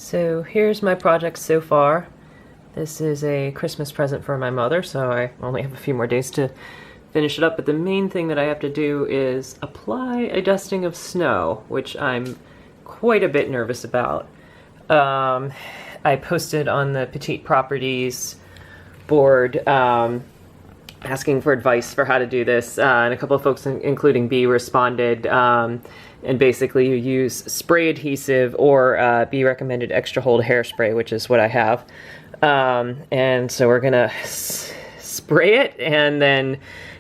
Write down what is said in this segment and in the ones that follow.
So here's my project so far. This is a Christmas present for my mother, so I only have a few more days to finish it up, but the main thing that I have to do is apply a dusting of snow, which I'm quite a bit nervous about. I posted on the Petite Properties board asking for advice for how to do this, and a couple of folks, including B, responded. And basically you use spray adhesive or B recommended extra hold hairspray, which is what I have. And so we're gonna spray it and then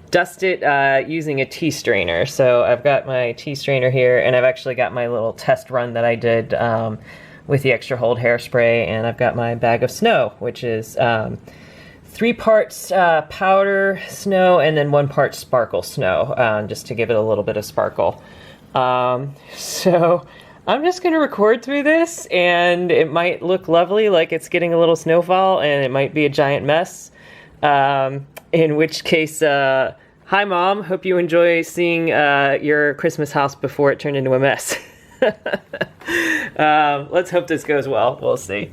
dust it using a tea strainer. So I've got my tea strainer here, and I've actually got my little test run that I did with the extra hold hairspray, and I've got my bag of snow, which is 3 parts powder snow and then 1 part sparkle snow, just to give it a little bit of sparkle. So I'm just going to record through this, and it might look lovely like it's getting a little snowfall, and it might be a giant mess. In which case, hi Mom, hope you enjoy seeing your Christmas house before it turned into a mess. Let's hope this goes well. We'll see.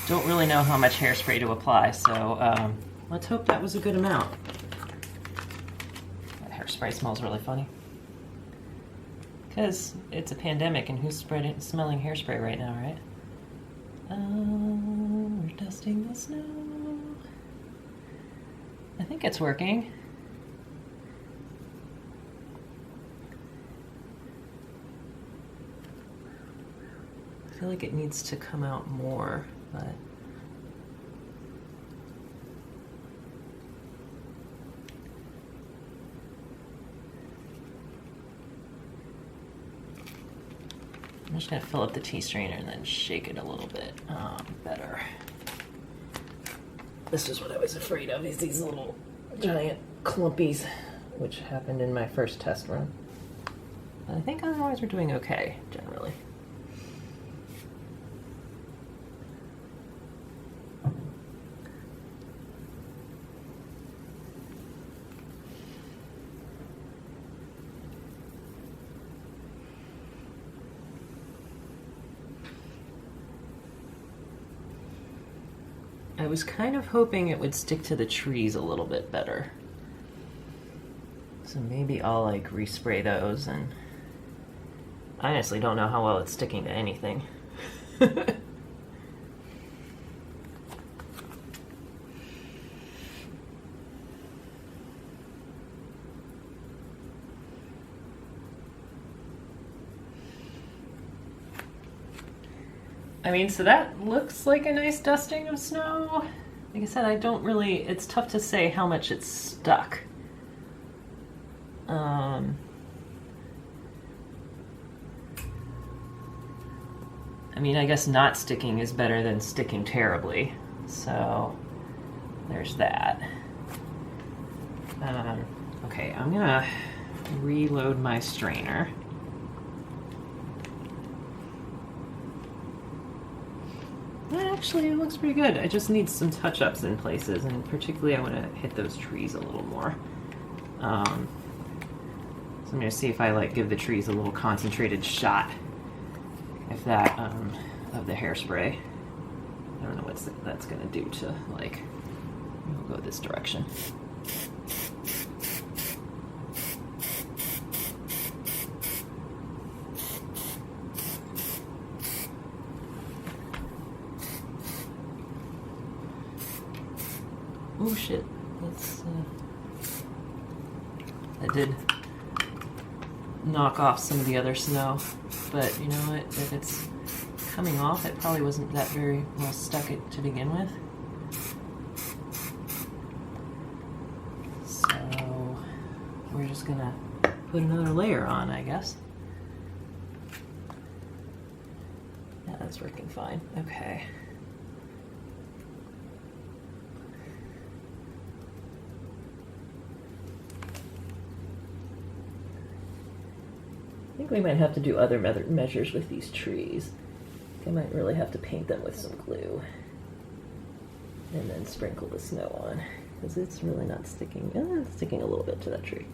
Don't really know how much hairspray to apply, so let's hope that was a good amount. That hairspray smells really funny. Because it's a pandemic, and who's smelling hairspray right now, right? We're dusting the snow. I think it's working. I feel like it needs to come out more. But I'm just going to fill up the tea strainer and then shake it a little bit better. This is what I was afraid of, is these little giant clumpies, which happened in my first test run. But I think otherwise we're doing okay, generally. I was kind of hoping it would stick to the trees a little bit better. So maybe I'll like respray those, and I honestly don't know how well it's sticking to anything. I mean, so that looks like a nice dusting of snow. Like I said, I don't really, it's tough to say how much it's stuck. I mean, I guess not sticking is better than sticking terribly. So there's that. Okay, I'm gonna reload my strainer. Actually, it looks pretty good. I just need some touch-ups in places, and particularly I want to hit those trees a little more. So I'm going to see if I like give the trees a little concentrated shot, if that of the hairspray. I don't know what that's going to do to, like, we'll go this direction. Oh shit, that's, that did knock off some of the other snow, but you know what, if it's coming off, it probably wasn't that very well stuck it to begin with. So we're just gonna put another layer on, I guess. That's working fine. Okay. I think we might have to do other measures with these trees. I might really have to paint them with some glue. And then sprinkle the snow on, because it's really not sticking. It's sticking a little bit to that tree.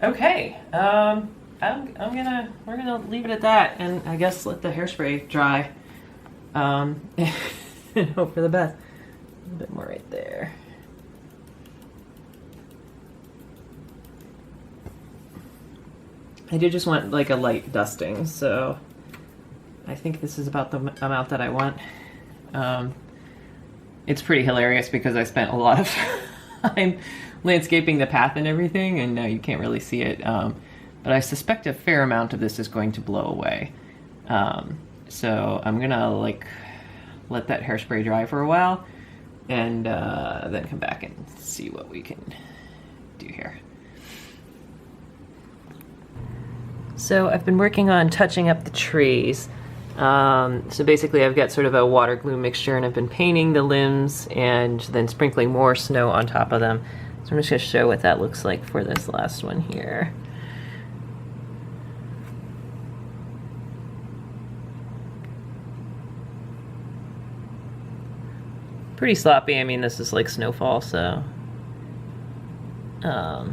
Okay, we're gonna leave it at that, and I guess let the hairspray dry, and hope for the best. A little bit more right there. I do just want like a light dusting, so I think this is about the amount that I want. It's pretty hilarious because I spent a lot of time landscaping the path and everything, and now you can't really see it, but I suspect a fair amount of this is going to blow away. So I'm gonna like let that hairspray dry for a while, and then come back and see what we can do here. So I've been working on touching up the trees. So basically I've got sort of a water glue mixture, and I've been painting the limbs and then sprinkling more snow on top of them. So I'm just going to show what that looks like for this last one here. Pretty sloppy. I mean, this is like snowfall, so I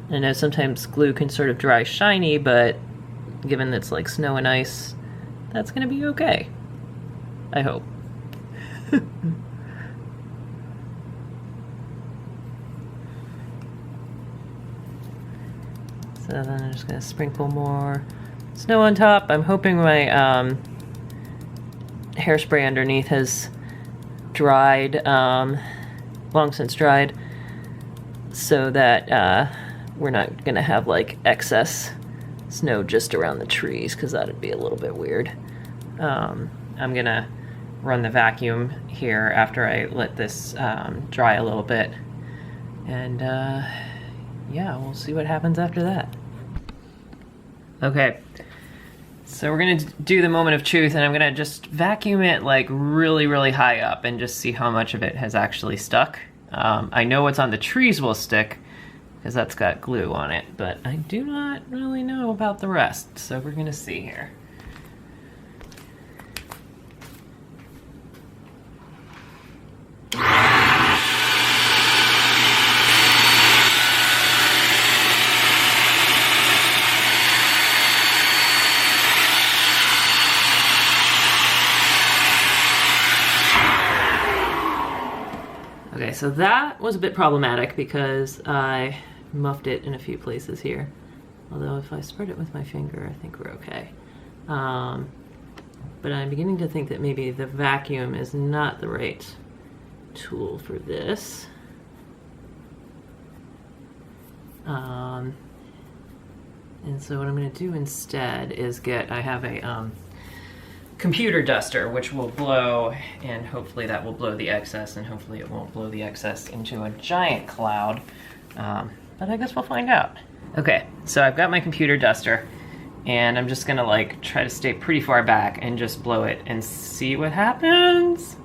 know sometimes glue can sort of dry shiny, but given that it's like snow and ice, that's going to be okay. I hope. So then I'm just going to sprinkle more snow on top. I'm hoping my hairspray underneath has dried, long since dried, so that we're not going to have like excess snow just around the trees, because that'd be a little bit weird. I'm going to run the vacuum here after I let this dry a little bit, and yeah, we'll see what happens after that. Okay, so we're gonna do the moment of truth, and I'm gonna just vacuum it like really, really high up and just see how much of it has actually stuck. I know what's on the trees will stick, because that's got glue on it, but I do not really know about the rest, so we're gonna see here. Okay, so that was a bit problematic because I muffed it in a few places here. Although if I spread it with my finger, I think we're okay. But I'm beginning to think that maybe the vacuum is not the right tool for this. And so what I'm going to do instead is I have a computer duster, which will blow, and hopefully that will blow the excess, and hopefully it won't blow the excess into a giant cloud. But I guess we'll find out. Okay, so I've got my computer duster, and I'm just gonna like try to stay pretty far back and just blow it and see what happens.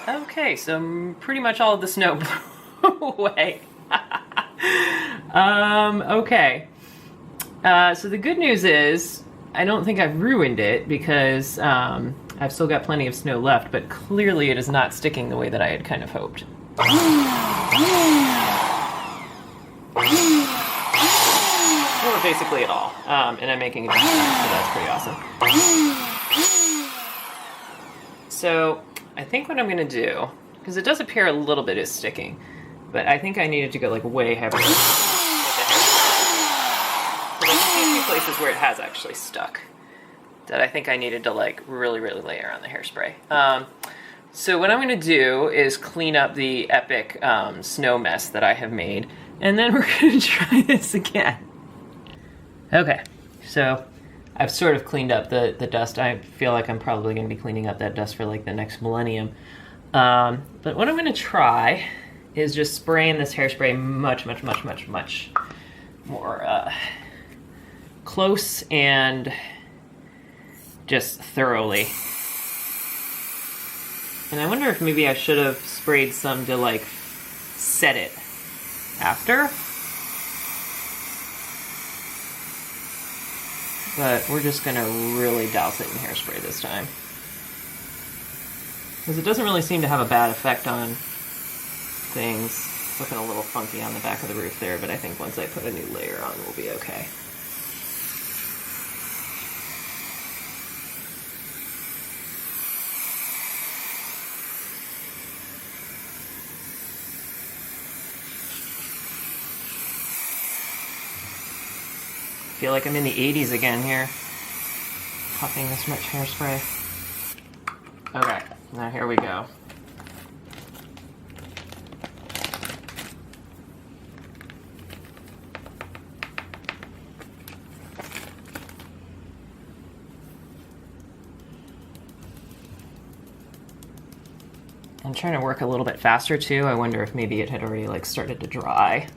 Okay, so pretty much all of the snow blew away. Okay. So the good news is I don't think I've ruined it, because I've still got plenty of snow left, but clearly it is not sticking the way that I had kind of hoped. Well, basically at all. And I'm making a difference, so that's pretty awesome. So I think what I'm going to do, because it does appear a little bit is sticking, but I think I needed to go like way heavier with the hairspray. So there's a few places where it has actually stuck that I think I needed to like really, really layer on the hairspray. So what I'm going to do is clean up the epic snow mess that I have made, and then we're going to try this again. Okay, so I've sort of cleaned up the dust. I feel like I'm probably going to be cleaning up that dust for like the next millennium. But what I'm going to try is just spraying this hairspray much more close and just thoroughly. And I wonder if maybe I should have sprayed some to like set it after. But we're just gonna really douse it in hairspray this time. Because it doesn't really seem to have a bad effect on things. It's looking a little funky on the back of the roof there, but I think once I put a new layer on, we'll be okay. I feel like I'm in the 80s again here, puffing this much hairspray. Okay, now here we go. I'm trying to work a little bit faster too. I wonder if maybe it had already like started to dry.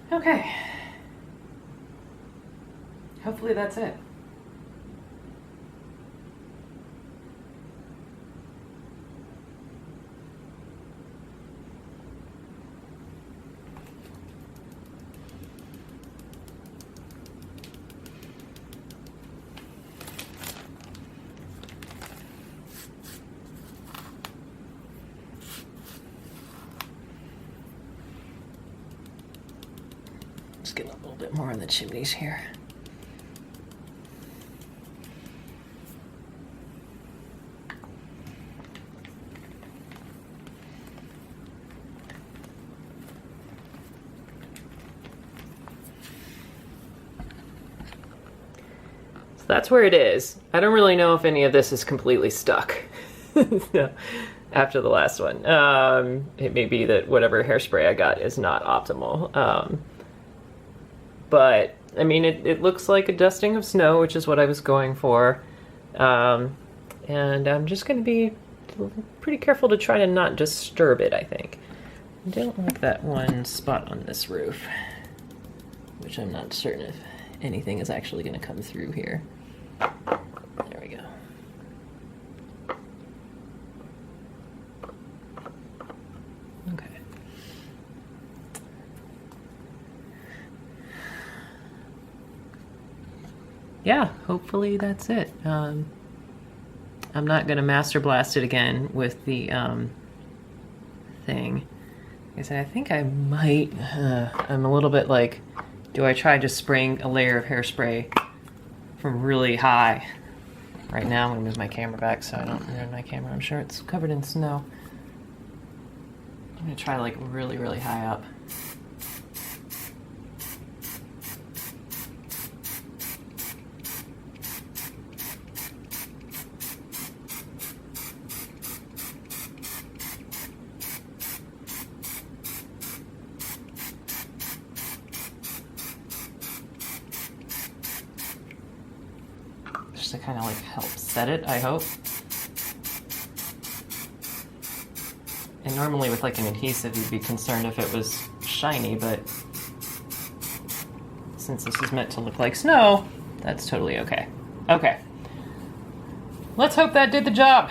Okay. Hopefully that's it. Just getting a little bit more on the chimneys here. So that's where it is. I don't really know if any of this is completely stuck. No. After the last one. It may be that whatever hairspray I got is not optimal. But, I mean, it looks like a dusting of snow, which is what I was going for. And I'm just going to be pretty careful to try to not disturb it, I think. I don't like that one spot on this roof, which I'm not certain if anything is actually going to come through here. There we go. Okay. Yeah, hopefully that's it. I'm not gonna master blast it again with the thing. Like I said, I think I might. I'm a little bit like, do I try just spraying a layer of hairspray from really high? Right now, I'm gonna move my camera back so I don't ruin my camera. I'm sure it's covered in snow. I'm gonna try like really, really high up. just to kind of like help set it, I hope. And normally with like an adhesive, you'd be concerned if it was shiny, but since this is meant to look like snow, that's totally okay. Okay. Let's hope that did the job.